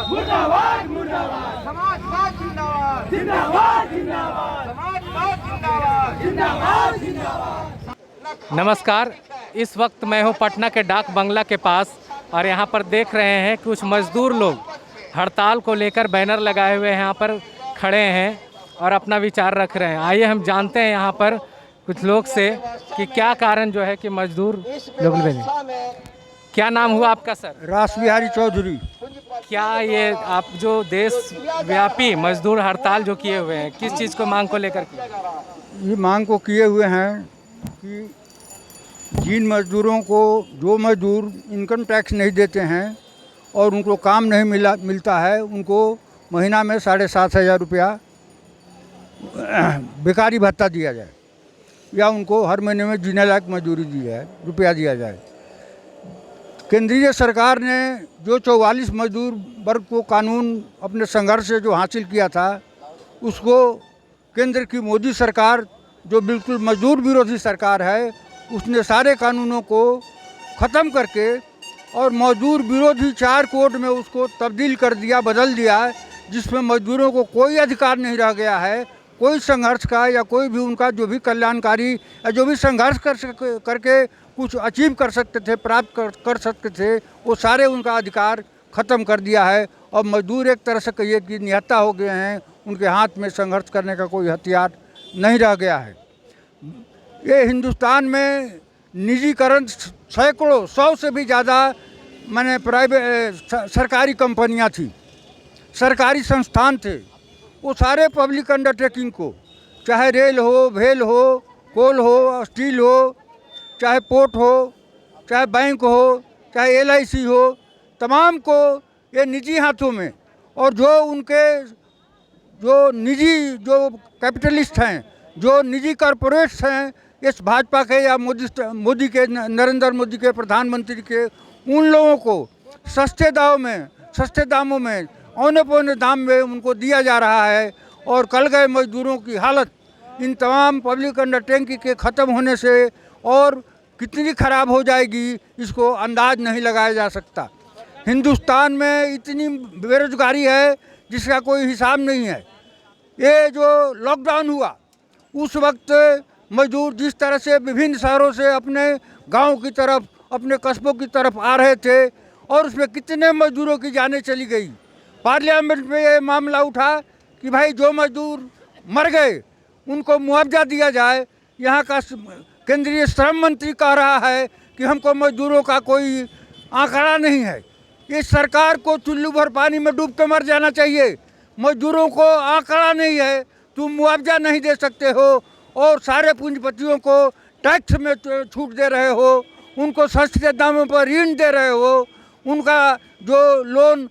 मुर्दाबाद मुर्दाबाद समाजवाद जिंदाबाद जिंदाबाद जिंदाबाद समाजवाद जिंदाबाद जिंदाबाद जिंदाबाद। नमस्कार, इस वक्त मैं हूं पटना के डाक बंगला के पास और यहां पर देख रहे हैं कुछ मजदूर लोग हड़ताल को लेकर बैनर लगाए हुए यहाँ पर खड़े हैं और अपना विचार रख रहे हैं। आइए हम जानते हैं यहाँ पर कुछ लोग से कि क्या कारण जो है कि मजदूर लोग क्या नाम हुआ आपका सर? रास बिहारी चौधरी। क्या ये आप जो देशव्यापी मजदूर हड़ताल जो किए हुए हैं किस चीज़ को मांग को लेकर किए? ये मांग को किए हुए हैं कि जिन मजदूरों को जो मजदूर इनकम टैक्स नहीं देते हैं और उनको काम नहीं मिलता है उनको महीना में 7,500 रुपया बेकारी भत्ता दिया जाए या उनको हर महीने में जीने लायक मजदूरी दी जाए, रुपया दिया जाए। केंद्रीय सरकार ने जो 44 मजदूर वर्ग को कानून अपने संघर्ष से जो हासिल किया था उसको केंद्र की मोदी सरकार जो बिल्कुल मजदूर विरोधी सरकार है उसने सारे कानूनों को ख़त्म करके और मजदूर विरोधी 4 कोड में उसको तब्दील कर दिया, बदल दिया, जिसमें मजदूरों को कोई अधिकार नहीं रह गया है। कोई संघर्ष का या कोई भी उनका जो भी कल्याणकारी या जो भी संघर्ष करके कुछ अचीव कर सकते थे, प्राप्त कर सकते थे, वो सारे उनका अधिकार ख़त्म कर दिया है। और मजदूर एक तरह से कहिए कि निहत्था हो गए हैं, उनके हाथ में संघर्ष करने का कोई हथियार नहीं रह गया है। ये हिंदुस्तान में निजीकरण सैकड़ों 100 से भी ज़्यादा माने प्राइवेट सरकारी कंपनियां थी, सरकारी संस्थान थे, वो सारे पब्लिक अंडरटेकिंग को, चाहे रेल हो, भेल हो, कोल हो, स्टील हो, चाहे पोर्ट हो, चाहे बैंक हो, चाहे LIC हो, तमाम को ये निजी हाथों में। और जो उनके जो निजी जो कैपिटलिस्ट हैं, जो निजी कॉरपोरेट्स हैं इस भाजपा के या मोदी के, नरेंद्र मोदी के, प्रधानमंत्री के, उन लोगों को सस्ते दामों में औने पौने दाम में उनको दिया जा रहा है। और कल गए मजदूरों की हालत इन तमाम पब्लिक अंडरटेकिंग के ख़त्म होने से और कितनी ख़राब हो जाएगी इसको अंदाज नहीं लगाया जा सकता। हिंदुस्तान में इतनी बेरोजगारी है जिसका कोई हिसाब नहीं है। ये जो लॉकडाउन हुआ उस वक्त मजदूर जिस तरह से विभिन्न शहरों से अपने गांव की तरफ, अपने कस्बों की तरफ आ रहे थे और उसमें कितने मजदूरों की जानें चली गई। पार्लियामेंट में ये मामला उठा कि भाई जो मजदूर मर गए उनको मुआवजा दिया जाए। यहाँ का केंद्रीय श्रम मंत्री कह रहा है कि हमको मजदूरों का कोई आंकड़ा नहीं है। ये सरकार को चुल्लू भर पानी में डूब के मर जाना चाहिए। मजदूरों को आंकड़ा नहीं है, तुम मुआवजा नहीं दे सकते हो और सारे पूंजीपतियों को टैक्स में छूट दे रहे हो, उनको सस्ते दामों पर ऋण दे रहे हो, उनका जो लोन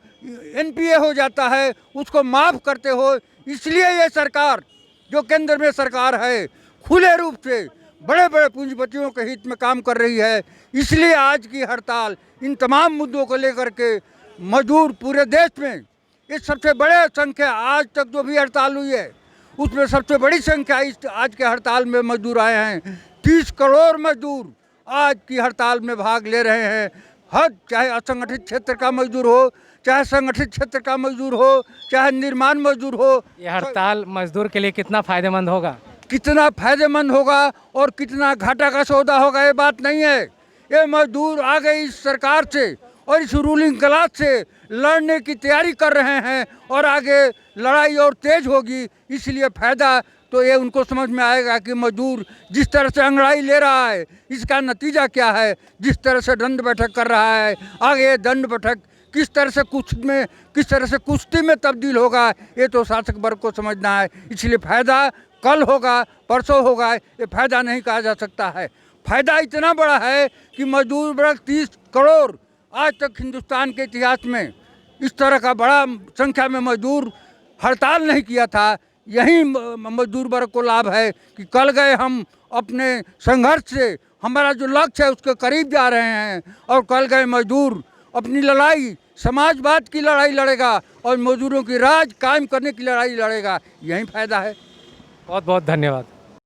NPA हो जाता है उसको माफ़ करते हो। इसलिए ये सरकार जो केंद्र में सरकार है खुले रूप से बड़े बड़े पूंजीपतियों के हित में काम कर रही है। इसलिए आज की हड़ताल इन तमाम मुद्दों को लेकर के मजदूर पूरे देश में ये सबसे बड़े संख्या, आज तक जो भी हड़ताल हुई है उसमें सबसे बड़ी संख्या इस आज के हड़ताल में मजदूर आए हैं। 30 करोड़ मजदूर आज की हड़ताल में भाग ले रहे हैं। हर चाहे असंगठित क्षेत्र का मजदूर हो, चाहे संगठित क्षेत्र का मजदूर हो, चाहे निर्माण मजदूर हो। ये हड़ताल मजदूर के लिए कितना फ़ायदेमंद होगा? कितना फ़ायदेमंद होगा और कितना घाटा का सौदा होगा ये बात नहीं है। ये मजदूर आगे इस सरकार से और इस रूलिंग क्लास से लड़ने की तैयारी कर रहे हैं और आगे लड़ाई और तेज होगी। इसलिए फ़ायदा तो ये उनको समझ में आएगा कि मजदूर जिस तरह से अंगड़ाई ले रहा है इसका नतीजा क्या है। जिस तरह से दंड बैठक कर रहा है, आगे दंड बैठक किस तरह से कुश्ती में तब्दील होगा ये तो शासक वर्ग को समझना है। इसलिए फ़ायदा कल होगा, परसों होगा, ये फ़ायदा नहीं कहा जा सकता है। फ़ायदा इतना बड़ा है कि मजदूर वर्ग 30 करोड़, आज तक हिंदुस्तान के इतिहास में इस तरह का बड़ा संख्या में मजदूर हड़ताल नहीं किया था। यही मजदूर वर्ग को लाभ है कि कल गए हम अपने संघर्ष से हमारा जो लक्ष्य है उसके करीब जा रहे हैं और कल गए मजदूर अपनी लड़ाई समाजवाद की लड़ाई लड़ेगा और मजदूरों की राज कायम करने की लड़ाई लड़ेगा। यही फ़ायदा है। बहुत बहुत धन्यवाद।